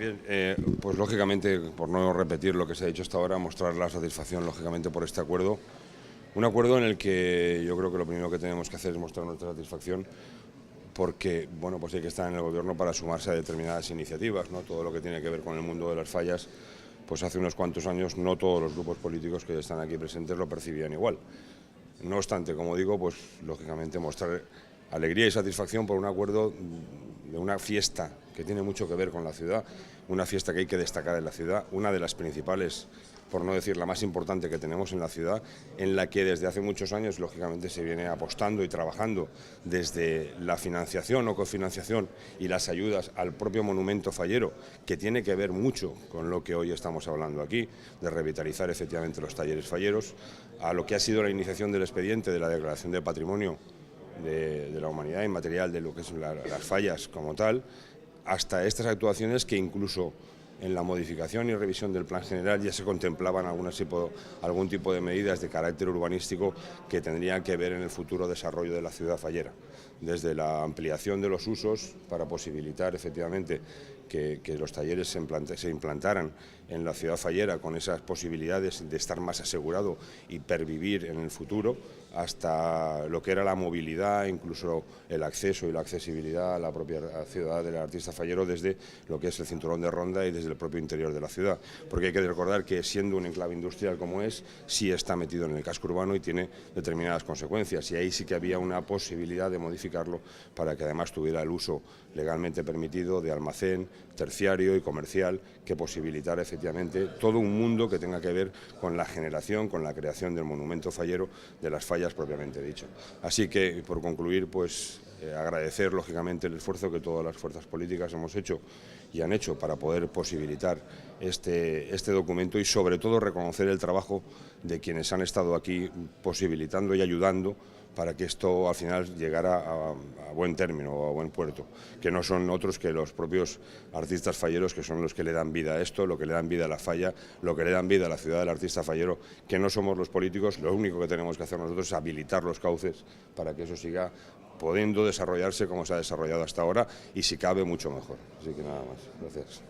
Bien, pues lógicamente, por no repetir lo que se ha dicho hasta ahora, mostrar la satisfacción lógicamente por este acuerdo. Un acuerdo en el que yo creo que lo primero que tenemos que hacer es mostrar nuestra satisfacción porque, bueno, pues hay que estar en el gobierno para sumarse a determinadas iniciativas, ¿no? Todo lo que tiene que ver con el mundo de las fallas, pues hace unos cuantos años no todos los grupos políticos que están aquí presentes lo percibían igual. No obstante, como digo, pues lógicamente mostrar alegría y satisfacción por un acuerdo de una fiesta que tiene mucho que ver con la ciudad, una fiesta que hay que destacar en la ciudad, una de las principales, por no decir la más importante que tenemos en la ciudad, en la que desde hace muchos años lógicamente se viene apostando y trabajando desde la financiación o cofinanciación y las ayudas al propio monumento fallero, que tiene que ver mucho con lo que hoy estamos hablando aquí, de revitalizar efectivamente los talleres falleros, a lo que ha sido la iniciación del expediente de la declaración de patrimonio de la humanidad inmaterial de lo que son las fallas como tal, hasta estas actuaciones que incluso en la modificación y revisión del plan general ya se contemplaban algún tipo de medidas de carácter urbanístico que tendrían que ver en el futuro desarrollo de la ciudad fallera, desde la ampliación de los usos para posibilitar efectivamente que los talleres se implantaran en la ciudad fallera con esas posibilidades de estar más asegurado y pervivir en el futuro, hasta lo que era la movilidad, incluso el acceso y la accesibilidad a la propia ciudad del artista fallero desde lo que es el cinturón de Ronda y desde el propio interior de la ciudad. Porque hay que recordar que siendo un enclave industrial como es, sí está metido en el casco urbano y tiene determinadas consecuencias, y ahí sí que había una posibilidad de modificarlo para que además tuviera el uso legalmente permitido de almacén, terciario y comercial, que posibilitara efectivamente todo un mundo que tenga que ver con la generación, con la creación del monumento fallero, de las fallas propiamente dicho. Así que, por concluir, pues agradecer lógicamente el esfuerzo que todas las fuerzas políticas hemos hecho y han hecho para poder posibilitar este documento, y sobre todo reconocer el trabajo de quienes han estado aquí posibilitando y ayudando para que esto al final llegara a buen término o a buen puerto, que no son otros que los propios artistas falleros, que son los que le dan vida a esto, lo que le dan vida a la falla, lo que le dan vida a la ciudad del artista fallero, que no somos los políticos. Lo único que tenemos que hacer nosotros es habilitar los cauces para que eso siga pudiendo desarrollarse como se ha desarrollado hasta ahora, y si cabe mucho mejor. Así que nada más. Gracias.